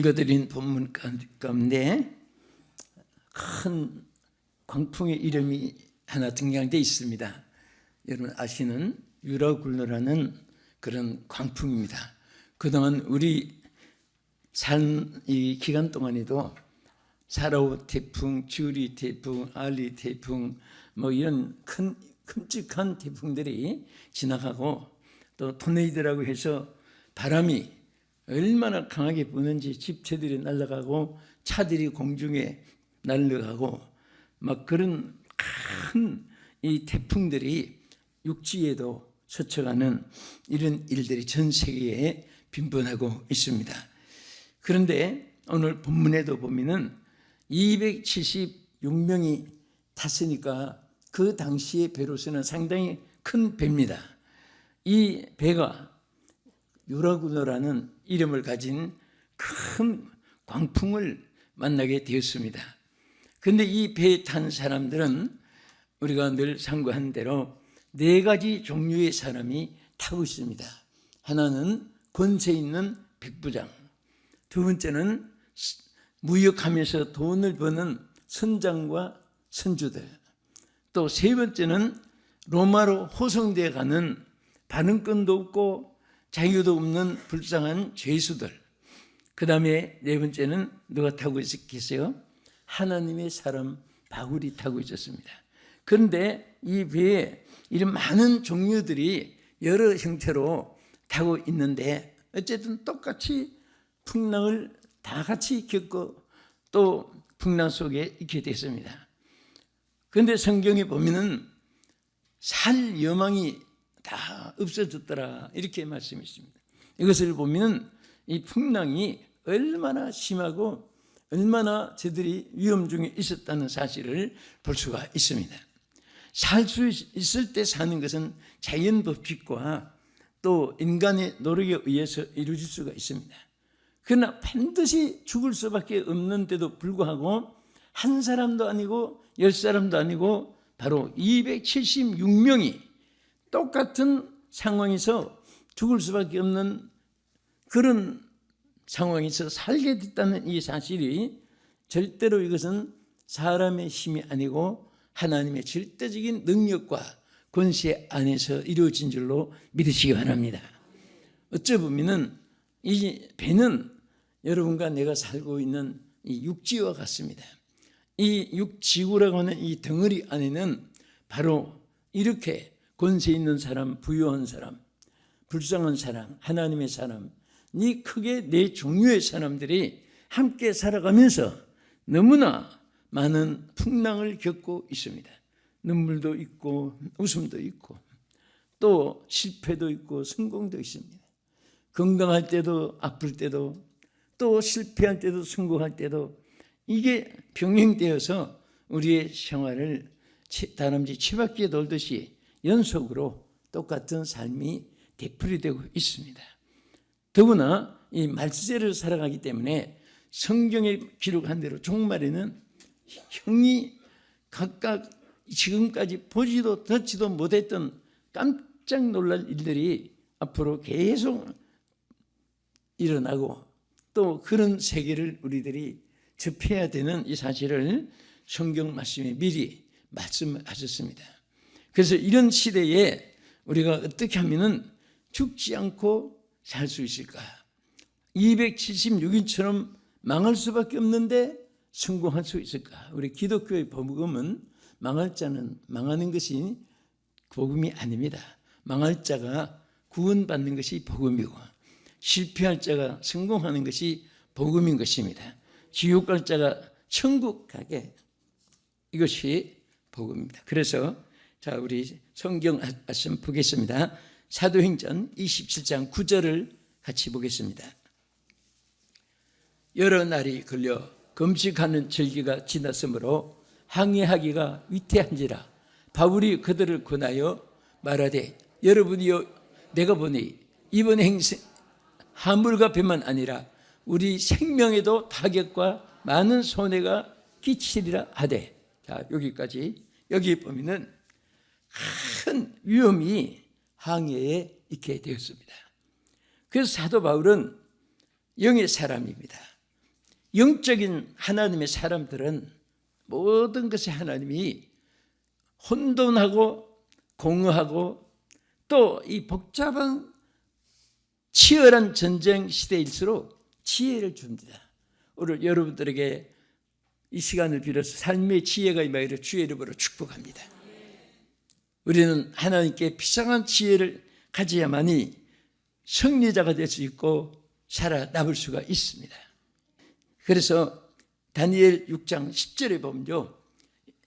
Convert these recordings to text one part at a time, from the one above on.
읽어드린 본문 가운데 큰 광풍의 이름이 하나 등장되어 있습니다. 여러분 아시는 유라굴로라는 그런 광풍입니다. 그동안 우리 산 이 기간 동안에도 사라오 태풍, 주리 태풍, 알리 태풍 뭐 이런 큼직한 태풍들이 지나가고 또 토네이도라고 해서 바람이 얼마나 강하게 부는지 집체들이 날아가고 차들이 공중에 날아가고 막 그런 큰 이 태풍들이 육지에도 스쳐가는 이런 일들이 전 세계에 빈번하고 있습니다. 그런데 오늘 본문에도 보면은 276명이 탔으니까 그 당시의 배로서는 상당히 큰 배입니다. 이 배가 유라굴로라는 이름을 가진 큰 광풍을 만나게 되었습니다. 그런데 이 배에 탄 사람들은 우리가 늘 상고한 대로 4가지 종류의 사람이 타고 있습니다. 하나는 권세 있는 백부장, 두 번째는 무역하면서 돈을 버는 선장과 선주들, 또 세 번째는 로마로 호송되어 가는 발언권도 없고 자유도 없는 불쌍한 죄수들, 그 다음에 네 번째는 누가 타고 있었겠어요? 하나님의 사람 바울이 타고 있었습니다. 그런데 이 배에 이런 많은 종류들이 여러 형태로 타고 있는데 어쨌든 똑같이 풍랑을 다 같이 겪고 또 풍랑 속에 있게 됐습니다. 그런데 성경에 보면은 살 여망이 다 없어졌더라 이렇게 말씀이 있습니다. 이것을 보면 이 풍랑이 얼마나 심하고 얼마나 저들이 위험 중에 있었다는 사실을 볼 수가 있습니다. 살 수 있을 때 사는 것은 자연 법칙과 또 인간의 노력에 의해서 이루어질 수가 있습니다. 그러나 반드시 죽을 수밖에 없는데도 불구하고 한 사람도 아니고 10사람도 아니고 바로 276명이 똑같은 상황에서 죽을 수밖에 없는 그런 상황에서 살게 됐다는 이 사실이 절대로 이것은 사람의 힘이 아니고 하나님의 절대적인 능력과 권세 안에서 이루어진 줄로 믿으시기 바랍니다. 어찌 보면은 이 배는 여러분과 내가 살고 있는 이 육지와 같습니다. 이 육지구라고 하는 이 덩어리 안에는 바로 이렇게 권세 있는 사람, 부유한 사람, 불쌍한 사람, 하나님의 사람, 이 크게 4종류의 사람들이 함께 살아가면서 너무나 많은 풍랑을 겪고 있습니다. 눈물도 있고 웃음도 있고 또 실패도 있고 성공도 있습니다. 건강할 때도 아플 때도 또 실패할 때도 성공할 때도 이게 병행되어서 우리의 생활을 다람쥐 치바퀴에 돌듯이 연속으로 똑같은 삶이 되풀이되고 있습니다. 더구나 이 말세를 살아가기 때문에 성경에 기록한 대로 종말에는 형이 각각 지금까지 보지도 듣지도 못했던 깜짝 놀랄 일들이 앞으로 계속 일어나고 또 그런 세계를 우리들이 접해야 되는 이 사실을 성경 말씀에 미리 말씀하셨습니다. 그래서 이런 시대에 우리가 어떻게 하면 죽지 않고 살 수 있을까? 276인처럼 망할 수밖에 없는데 성공할 수 있을까? 우리 기독교의 복음은 망할 자는 망하는 것이 복음이 아닙니다. 망할 자가 구원받는 것이 복음이고 실패할 자가 성공하는 것이 복음인 것입니다. 지옥 갈 자가 천국 가게, 이것이 복음입니다. 그래서 자 우리 성경 말씀 보겠습니다. 사도행전 27장 9절을 같이 보겠습니다. 여러 날이 걸려 금식하는 절기가 지났으므로 항해하기가 위태한지라 바울이 그들을 권하여 말하되 여러분이여 내가 보니 이번 행세 화물과 배만 아니라 우리 생명에도 타격과 많은 손해가 끼치리라 하되, 자 여기까지. 여기 보면은 큰 위험이 항해에 있게 되었습니다. 그래서 사도 바울은 영의 사람입니다. 영적인 하나님의 사람들은 모든 것이 하나님이 혼돈하고 공허하고 또 이 복잡한 치열한 전쟁 시대일수록 지혜를 줍니다. 오늘 여러분들에게 이 시간을 빌어서 삶의 지혜가 임하기를 주의 이름으로 축복합니다. 우리는 하나님께 비상한 지혜를 가져야만이 승리자가 될 수 있고 살아남을 수가 있습니다. 그래서 다니엘 6장 10절에 보면요,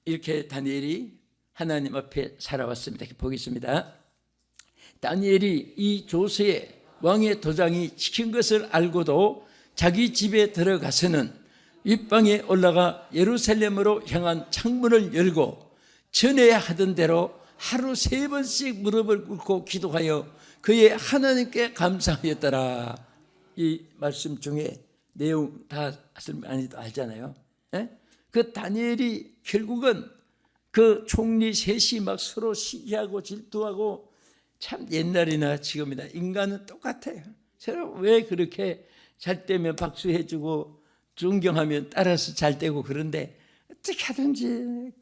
이렇게 다니엘이 하나님 앞에 살아왔습니다. 보겠습니다. 다니엘이 이 조서에 왕의 도장이 찍힌 것을 알고도 자기 집에 들어가서는 윗방에 올라가 예루살렘으로 향한 창문을 열고 전에 하던 대로 하루 3번씩 무릎을 꿇고 기도하여 그의 하나님께 감사하였더라. 이 말씀 중에 내용 다 많이도 알잖아요. 그 다니엘이 결국은 그 총리 셋이 막 서로 시기하고 질투하고, 참 옛날이나 지금이나 인간은 똑같아요. 서로 왜 그렇게 잘 때면 박수해주고 존경하면 따라서 잘 되고, 그런데 어떻게 하든지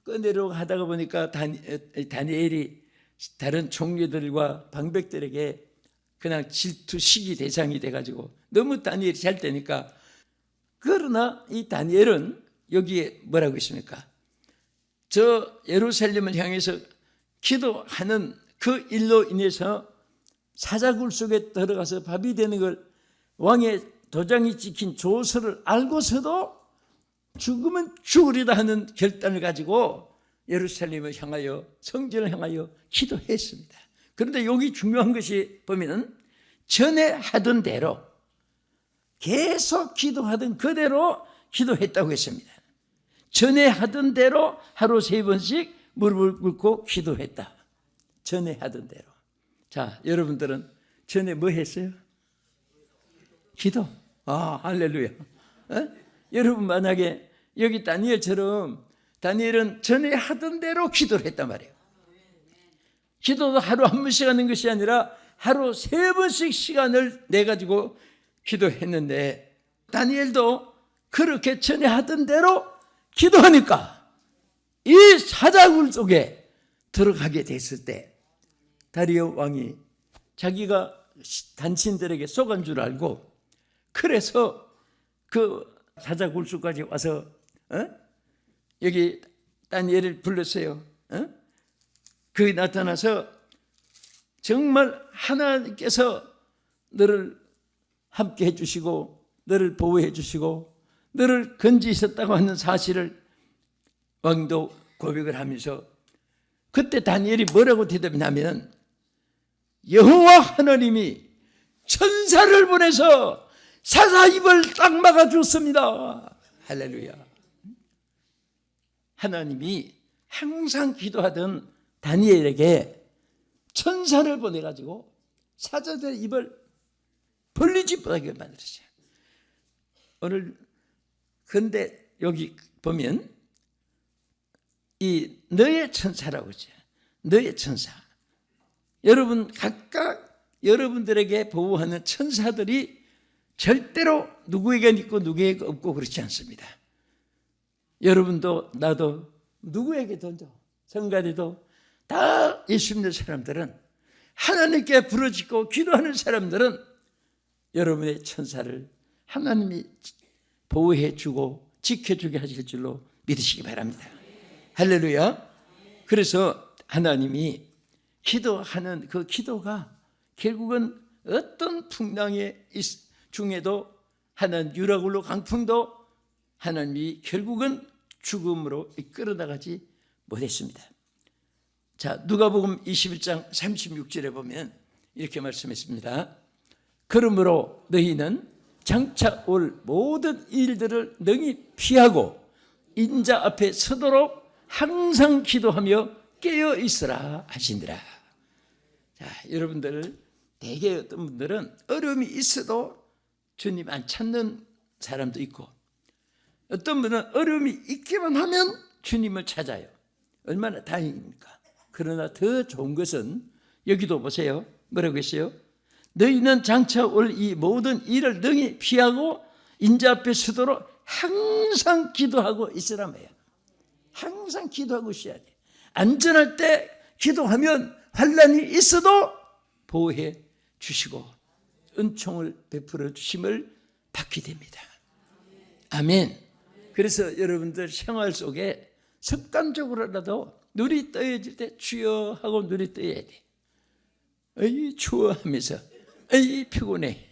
꺼내려고 하다가 보니까 다니엘이 다른 총리들과 방백들에게 그냥 질투 시기 대상이 돼가지고 너무 다니엘이 잘 되니까. 그러나 이 다니엘은 여기에 뭐라고 있습니까? 저 예루살렘을 향해서 기도하는 그 일로 인해서 사자굴 속에 들어가서 밥이 되는 걸, 왕의 도장이 찍힌 조서를 알고서도 죽으면 죽으리다 하는 결단을 가지고 예루살렘을 향하여, 성전을 향하여 기도했습니다. 그런데 여기 중요한 것이 보면 전에 하던 대로 계속 기도하던 그대로 기도했다고 했습니다. 전에 하던 대로 하루 3번씩 무릎을 꿇고 기도했다. 전에 하던 대로. 자, 여러분들은 전에 뭐 했어요? 기도. 할렐루야. 여러분 만약에 여기 다니엘처럼, 다니엘은 전에 하던 대로 기도를 했단 말이에요. 기도도 하루 한 번씩 하는 것이 아니라 하루 3번씩 시간을 내가지고 기도했는데, 다니엘도 그렇게 전에 하던 대로 기도하니까 이 사자굴 속에 들어가게 됐을 때 다리오 왕이 자기가 단신들에게 속은 줄 알고, 그래서 그 사자굴 속까지 와서 여기 다니엘을 불렀어요. 그게 나타나서 정말 하나님께서 너를 함께 해주시고 너를 보호해 주시고 너를 건지셨다고 하는 사실을 왕도 고백을 하면서, 그때 다니엘이 뭐라고 대답하냐면, 여호와 하나님이 천사를 보내서 사자 입을 딱 막아줬습니다. 할렐루야. 하나님이 항상 기도하던 다니엘에게 천사를 보내가지고 사자들 입을 벌리지 못하게 만들었어요. 오늘 근데 여기 보면 이 너의 천사라고 하죠. 너의 천사. 여러분 각각 여러분들에게 보호하는 천사들이 절대로 누구에게 있고 누구에게 없고 그렇지 않습니다. 여러분도 나도 누구에게든지 성가대도 다 예수 믿는 사람들은, 하나님께 부르짖고 기도하는 사람들은 여러분의 천사를 하나님이 보호해 주고 지켜주게 하실 줄로 믿으시기 바랍니다. 할렐루야. 그래서 하나님이 기도하는 그 기도가 결국은 어떤 풍랑의 중에도, 하나님 유라굴로 강풍도 하나님이 결국은 죽음으로 이끌어 나가지 못했습니다. 자, 누가복음 21장 36절에 보면 이렇게 말씀했습니다. 그러므로 너희는 장차 올 모든 일들을 능히 피하고 인자 앞에 서도록 항상 기도하며 깨어 있으라 하시니라. 자, 여러분들 대개 어떤 분들은 어려움이 있어도 주님 안 찾는 사람도 있고, 어떤 분은 어려움이 있기만 하면 주님을 찾아요. 얼마나 다행입니까? 그러나 더 좋은 것은 여기도 보세요. 뭐라고 했어요? 너희는 장차 올 이 모든 일을 능히 피하고 인자 앞에 서도록 항상 기도하고 있으란 말이에요. 항상 기도하고 있어야 돼. 안전할 때 기도하면 환난이 있어도 보호해 주시고 은총을 베풀어 주심을 받게 됩니다. 아멘. 그래서 여러분들 생활 속에 습관적으로라도 눈이 떠여질 때 주여 하고 눈이 떠야 돼. 에이 추워 하면서 에이 피곤해.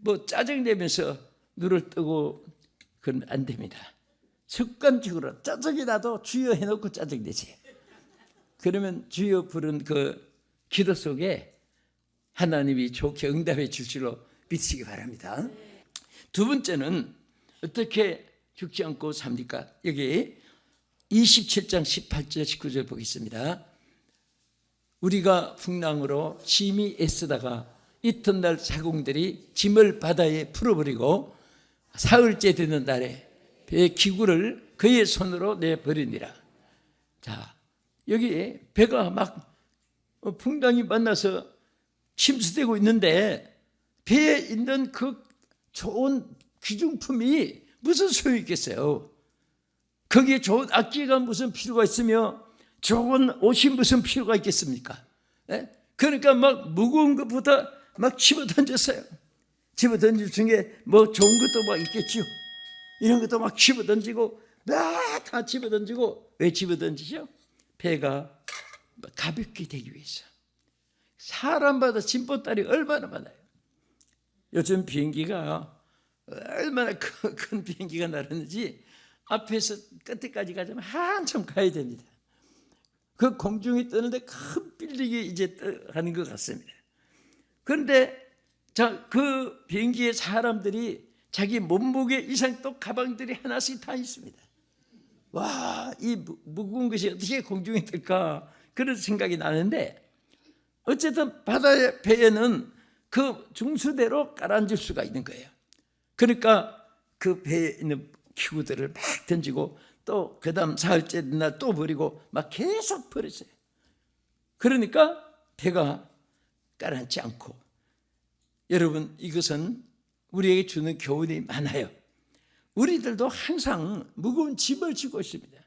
뭐 짜증내면서 눈을 뜨고 그러면 안 됩니다. 습관적으로 짜증이 나도 주여 해놓고 짜증내지. 그러면 주여 부른 그 기도 속에 하나님이 좋게 응답해 줄 줄로 믿으시기 바랍니다. 두 번째는 어떻게 죽지 않고 삽니까? 여기 27장 18절 19절 보겠습니다. 우리가 풍랑으로 심히 애쓰다가 이튿날 사공들이 짐을 바다에 풀어버리고 사흘째 되는 날에 배의 기구를 그의 손으로 내버리니라. 자, 여기 배가 막 풍랑이 만나서 침수되고 있는데 배에 있는 그 좋은 귀중품이 무슨 소용이 있겠어요? 거기에 좋은 악기가 무슨 필요가 있으며 좋은 옷이 무슨 필요가 있겠습니까? 그러니까 막 무거운 것보다 막 집어던졌어요. 집어던질 중에 뭐 좋은 것도 막 있겠죠. 이런 것도 막 집어던지고 막 다 집어던지고. 왜 집어던지죠? 배가 가볍게 되기 위해서. 사람마다 짐보따리 얼마나 많아요. 요즘 비행기가 얼마나 큰 비행기가 날았는지 앞에서 끝에까지 가자면 한참 가야 됩니다. 그 공중에 뜨는데 큰 빌딩이 이제 하는 것 같습니다. 그런데 그 비행기에 사람들이 자기 몸무게 이상 또 가방들이 하나씩 다 있습니다. 와, 이 무거운 것이 어떻게 공중에 뜰까 그런 생각이 나는데 어쨌든 바다의 배에는 그 중수대로 깔아앉을 수가 있는 거예요. 그러니까 그 배에 있는 기구들을 막 던지고 또 그 다음 사흘째 날 또 버리고 막 계속 버렸어요. 그러니까 배가 가라앉지 않고. 여러분, 이것은 우리에게 주는 교훈이 많아요. 우리들도 항상 무거운 짐을 지고 있습니다.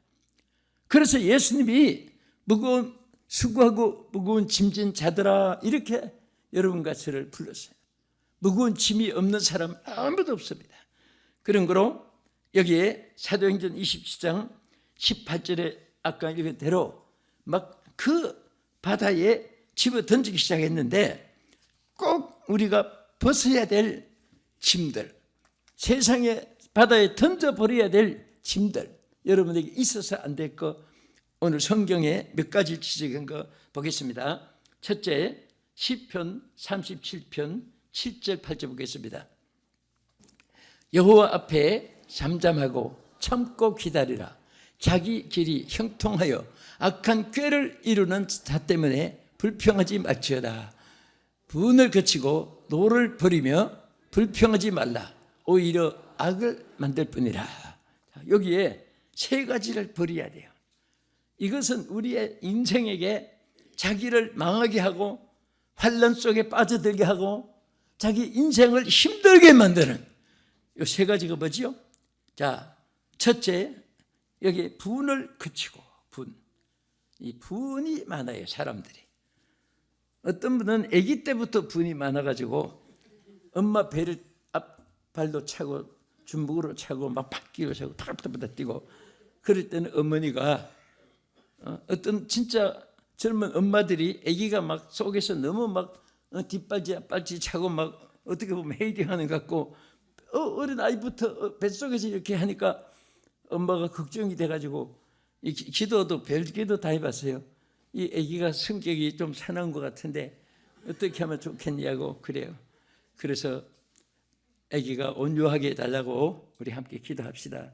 그래서 예수님이 수고하고 무거운 짐진 자들아 이렇게 여러분과 저를 불렀어요. 무거운 짐이 없는 사람 아무도 없습니다. 그런 거로 여기에 사도행전 27장 18절에 아까 읽은 대로 막 그 바다에 집어 던지기 시작했는데 꼭 우리가 벗어야 될 짐들, 세상에 바다에 던져버려야 될 짐들, 여러분에게 있어서 안 될 거 오늘 성경에 몇 가지 지적한 거 보겠습니다. 첫째, 시편 37편 7절 8절 보겠습니다. 여호와 앞에 잠잠하고 참고 기다리라. 자기 길이 형통하여 악한 꾀를 이루는 자 때문에 불평하지 말지어다. 분을 그치고 노를 버리며 불평하지 말라. 오히려 악을 만들 뿐이라. 여기에 세 가지를 버려야 돼요. 이것은 우리의 인생에게 자기를 망하게 하고 환난 속에 빠져들게 하고 자기 인생을 힘들게 만드는 이 세 가지가 뭐지요? 자, 첫째, 여기 분을 그치고. 이 분이 많아요, 사람들이. 어떤 분은 아기 때부터 분이 많아가지고 엄마 배를 앞발로 차고 주먹으로 차고 막 바퀴로 차고 타닥타닥 뛰고. 그럴 때는 어머니가 어떤 진짜 젊은 엄마들이 아기가 막 속에서 너무 막 뒷발지 앞발지 차고 막 어떻게 보면 헤이딩하는 것 같고 어린 아이부터 뱃속에서 이렇게 하니까 엄마가 걱정이 돼가지고 기도도 별기도 다 해봤어요. 이 아기가 성격이 좀 사나운 것 같은데 어떻게 하면 좋겠냐고 그래요. 그래서 아기가 온유하게 해달라고 우리 함께 기도합시다.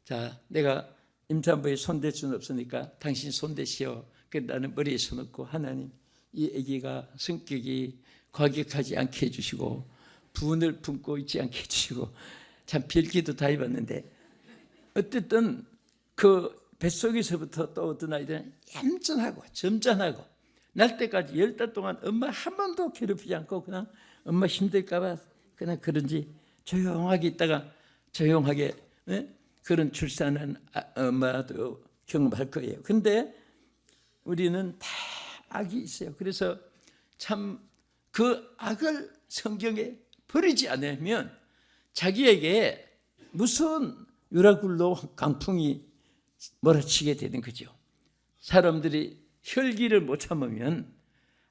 자, 내가 임산부에 손댈 수는 없으니까 당신 손대시오. 그래서 나는 머리에 손얹고 하나님, 이 아기가 성격이 과격하지 않게 해주시고 분을 품고 있지 않게 해주시고. 참 별기도 다 해봤는데 어쨌든 그 뱃속에서부터 또 어떤 아이들은 얌전하고 점잖하고 날 때까지 10달 동안 엄마 한 번도 괴롭히지 않고 그냥 엄마 힘들까 봐 그냥 그런지 조용하게 있다가 조용하게 그런 출산한 엄마도 경험할 거예요. 근데 우리는 다 악이 있어요. 그래서 참 그 악을 성경에 버리지 않으면 자기에게 무슨 유라굴로 강풍이 몰아치게 되는 거죠. 사람들이 혈기를 못 참으면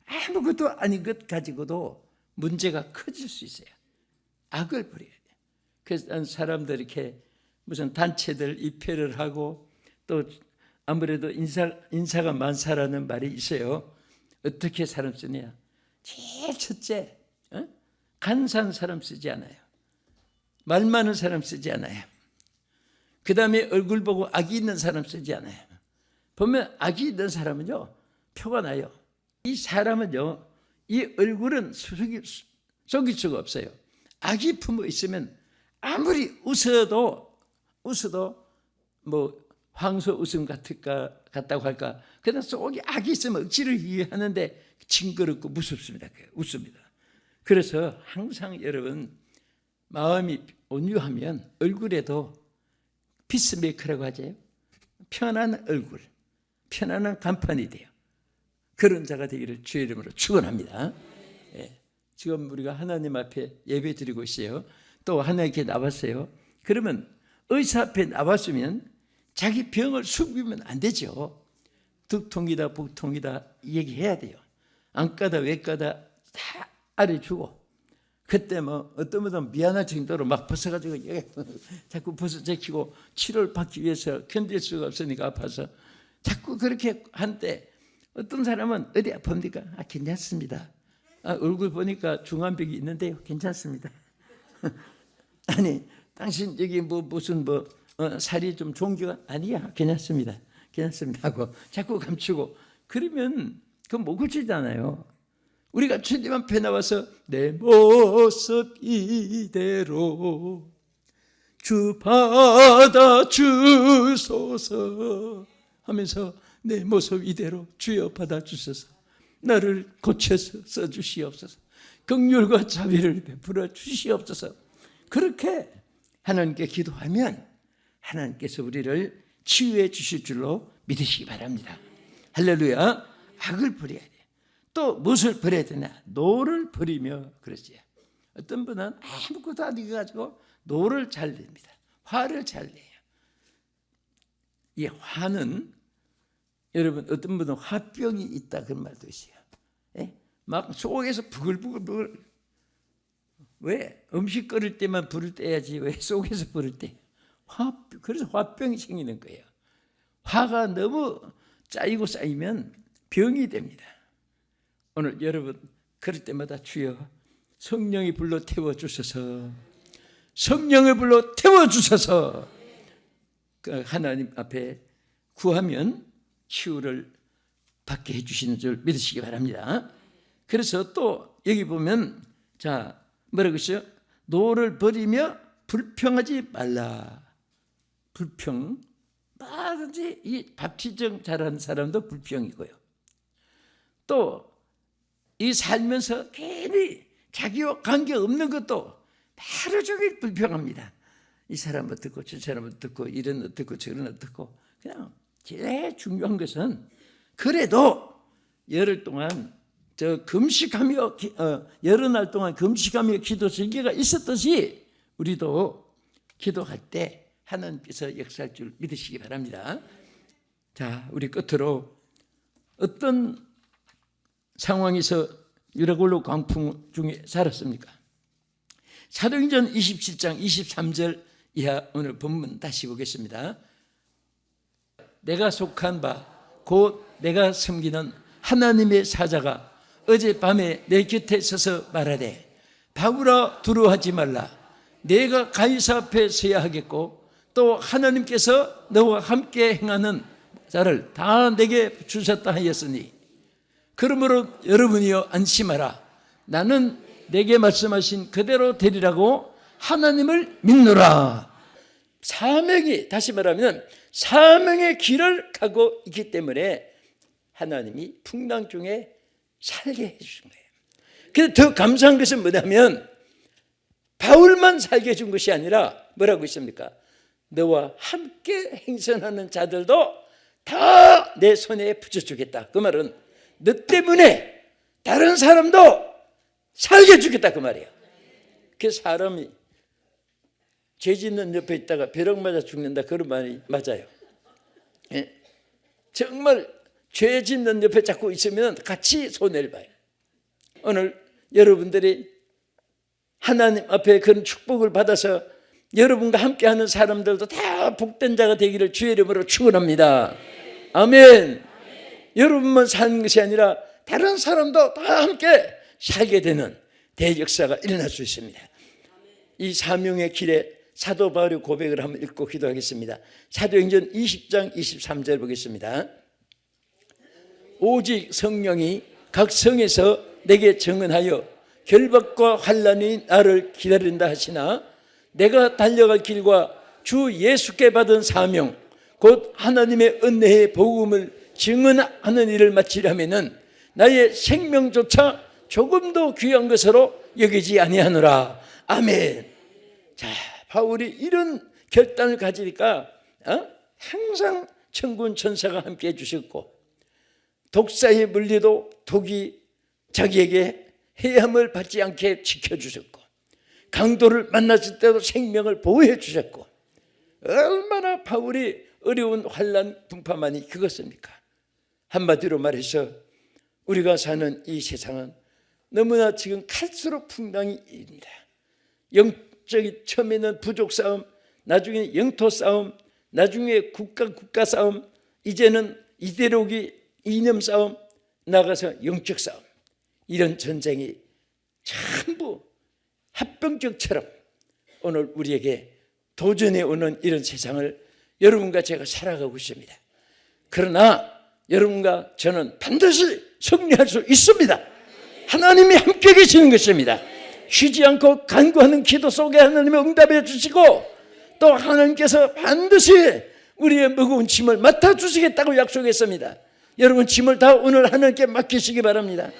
아무것도 아닌 것 가지고도 문제가 커질 수 있어요. 악을 버려야 돼요. 그래서 사람들이 이렇게 무슨 단체들 입회를 하고 또 아무래도 인사가 많사라는 말이 있어요. 어떻게 사람 쓰냐? 제일 첫째, 간사한 사람 쓰지 않아요. 말 많은 사람 쓰지 않아요. 그 다음에 얼굴 보고 악이 있는 사람 쓰지 않아요. 보면 악이 있는 사람은요, 표가 나요. 이 사람은요, 이 얼굴은 속일 수가 없어요. 악이 품어 있으면 아무리 웃어도 뭐 황소 웃음 같다고 할까. 그러나 속에 악이 있으면 억지로 이해하는데 징그럽고 무섭습니다. 웃습니다. 그래서 항상 여러분 마음이 온유하면 얼굴에도 피스메이커라고 하죠. 편한 얼굴, 편안한 간판이 돼요. 그런 자가 되기를 주의 이름으로 축원합니다. 예. 지금 우리가 하나님 앞에 예배 드리고 있어요. 또 하나님께 나왔어요. 그러면 의사 앞에 나왔으면 자기 병을 숨기면 안 되죠. 득통이다 복통이다 얘기해야 돼요. 안과다 외과다 다 알려주고, 그때 뭐 어떤 분은 미안할 정도로 막 벗어가지고 자꾸 벗어제키고 치료를 받기 위해서 견딜 수가 없으니까 아파서 자꾸 그렇게 한때 어떤 사람은 어디 아픕니까? 괜찮습니다. 얼굴 보니까 중환병이 있는데요. 괜찮습니다. 아니 당신 여기 뭐 무슨 살이 좀 종기가 아니야. 괜찮습니다. 괜찮습니다 하고 자꾸 감추고 그러면 그건 못 고치잖아요. 우리가 주님 앞에 나와서 내 모습 이대로 주 받아주소서 하면서 내 모습 이대로 주여 받아주소서, 나를 고쳐서 써주시옵소서, 긍휼과 자비를 베풀어 주시옵소서. 그렇게 하나님께 기도하면 하나님께서 우리를 치유해 주실 줄로 믿으시기 바랍니다. 할렐루야. 악을 버려야 돼요. 또 무엇을 버려야 되냐? 노를 버리며 그러지. 어떤 분은 아무것도 안 해가지고 노를 잘 냅니다. 화를 잘 내요. 이 화는 여러분 어떤 분은 화병이 있다 그런 말도 있어요. 예? 막 속에서 부글부글. 왜? 음식 끓일 때만 불을 떼야지 왜 속에서 불을 떼? 그래서 화병이 생기는 거예요. 화가 너무 쌓이면 병이 됩니다. 오늘 여러분 그럴 때마다 주여 성령이 불러 태워주셔서, 성령을 불러 태워주셔서 하나님 앞에 구하면 치유를 받게 해주시는 줄 믿으시기 바랍니다. 그래서 또 여기 보면 자 뭐라고 했어요? 노를 버리며 불평하지 말라. 불평, 뭐든지 이 밥지정 잘하는 사람도 불평이고요. 또 이 살면서 괜히 자기와 관계없는 것도 하루 종일 불평합니다. 이 사람 어떻고 저 사람 어떻고 이런 어떻고 저런 어떻고. 그냥 제일 중요한 것은 그래도 열흘 동안 금식하며 여러 날 동안 금식하며 기도 설교가 있었듯이 우리도 기도할 때 하나님께서 역사할 줄 믿으시기 바랍니다. 자, 우리 끝으로 어떤 상황에서 유라굴로 광풍 중에 살았습니까? 사도행전 27장 23절 이하 오늘 본문 다시 보겠습니다. 내가 속한 바 곧 내가 섬기는 하나님의 사자가 어젯밤에 내 곁에 서서 말하되 바울아 두려워하지 말라. 내가 가이사 앞에 서야 하겠고 또 하나님께서 너와 함께 행하는 자를 다 내게 주셨다 하였으니 그러므로 여러분이여 안심하라. 나는 내게 말씀하신 그대로 되리라고 하나님을 믿노라. 사명이, 다시 말하면 사명의 길을 가고 있기 때문에 하나님이 풍랑 중에 살게 해주신 거예요. 그래서 더 감사한 것은 뭐냐면 바울만 살게 해준 것이 아니라 뭐라고 있습니까? 너와 함께 행선하는 자들도 다 내 손에 붙여주겠다. 그 말은 너 때문에 다른 사람도 살게 해주겠다 그 말이에요. 그 사람이 죄 짓는 옆에 있다가 벼락 맞아 죽는다 그런 말이 맞아요. 예? 정말 죄 짓는 옆에 자꾸 있으면 같이 손해를 봐요. 오늘 여러분들이 하나님 앞에 그런 축복을 받아서 여러분과 함께하는 사람들도 다 복된 자가 되기를 주의 이름으로 축원합니다. 아멘. 여러분만 사는 것이 아니라 다른 사람도 다 함께 살게 되는 대역사가 일어날 수 있습니다. 이 사명의 길에 사도 바울의 고백을 한번 읽고 기도하겠습니다. 사도행전 20장 23절 보겠습니다. 오직 성령이 각 성에서 내게 증언하여 결박과 환난이 나를 기다린다 하시나 내가 달려갈 길과 주 예수께 받은 사명 곧 하나님의 은혜의 복음을 증언하는 일을 마치려면은 나의 생명조차 조금도 귀한 것으로 여기지 아니하노라. 아멘. 자, 바울이 이런 결단을 가지니까 항상 천군 천사가 함께 해주셨고 독사에 물려도 독이 자기에게 해함을 받지 않게 지켜주셨고 강도를 만났을 때도 생명을 보호해 주셨고 얼마나 바울이 어려운 환난 풍파만이 그것입니까? 한마디로 말해서 우리가 사는 이 세상은 너무나 지금 갈수록 풍랑이입니다. 영적인 처음에는 부족 싸움, 나중에 영토 싸움, 나중에 국가 싸움, 이제는 이데올로기 이념 싸움, 나가서 영적 싸움. 이런 전쟁이 전부 합병증처럼 오늘 우리에게 도전해 오는 이런 세상을 여러분과 제가 살아가고 있습니다. 그러나 여러분과 저는 반드시 승리할 수 있습니다. 하나님이 함께 계시는 것입니다. 쉬지 않고 간구하는 기도 속에 하나님이 응답해 주시고 또 하나님께서 반드시 우리의 무거운 짐을 맡아주시겠다고 약속했습니다. 여러분 짐을 다 오늘 하나님께 맡기시기 바랍니다.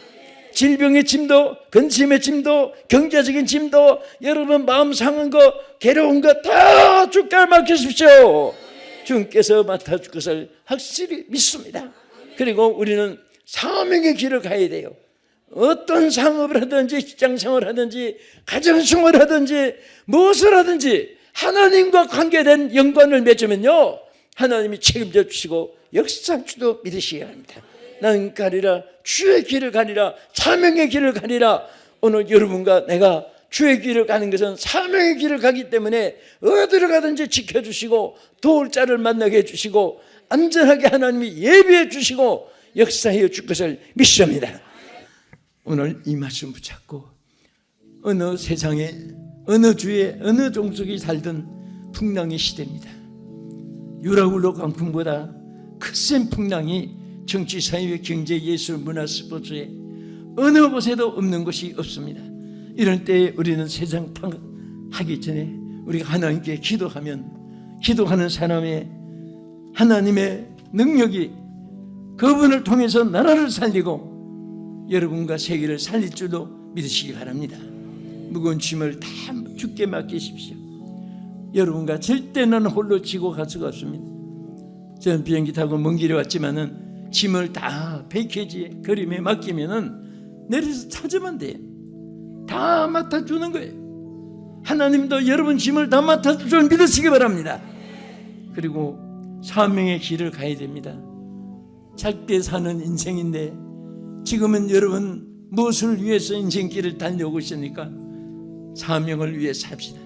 질병의 짐도, 근심의 짐도, 경제적인 짐도, 여러분 마음 상한 거, 괴로운 거 다 주께 맡기십시오. 주님께서 맡아줄 것을 확실히 믿습니다. 그리고 우리는 사명의 길을 가야 돼요. 어떤 상업을 하든지 직장생활을 하든지 가정생활을 하든지 무엇을 하든지 하나님과 관계된 연관을 맺으면요 하나님이 책임져 주시고 역사할 줄도 믿으시기 바랍니다. 나는 가리라 주의 길을 가리라 사명의 길을 가리라. 오늘 여러분과 내가 주의 길을 가는 것은 사명의 길을 가기 때문에 어디를 가든지 지켜주시고 도울 자를 만나게 해주시고 안전하게 하나님이 예비해 주시고 역사해 줄 것을 믿습니다. 오늘 이 말씀 붙잡고 어느 세상에 어느 주에 어느 종족이 살던 풍랑의 시대입니다. 유라굴로 강풍보다 크센 풍랑이 정치, 사회, 경제, 예술, 문화, 스포츠에 어느 곳에도 없는 것이 없습니다. 이런 때에 우리는 세상 하기 전에 우리가 하나님께 기도하면 기도하는 사람의 하나님의 능력이 그분을 통해서 나라를 살리고 여러분과 세계를 살릴 줄로 믿으시기 바랍니다. 무거운 짐을 다 주께 맡기십시오. 여러분과 절대 나는 홀로 지고 갈 수가 없습니다. 저는 비행기 타고 먼 길에 왔지만은 짐을 다 패키지에 그림에 맡기면은 내려서 찾으면 돼요. 다 맡아주는 거예요. 하나님도 여러분 짐을 다 맡아줄 줄 믿으시기 바랍니다. 그리고 사명의 길을 가야 됩니다. 짧게 사는 인생인데 지금은 여러분 무엇을 위해서 인생길을 달려오고 있습니까? 사명을 위해 삽시다.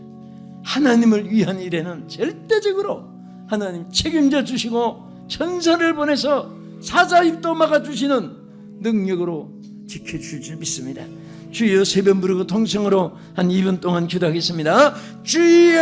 하나님을 위한 일에는 절대적으로 하나님 책임져 주시고 천사를 보내서 사자입도 막아주시는 능력으로 지켜줄 줄 믿습니다. 주여 세 번 부르고 통성으로 한 2분 동안 기도하겠습니다. 주여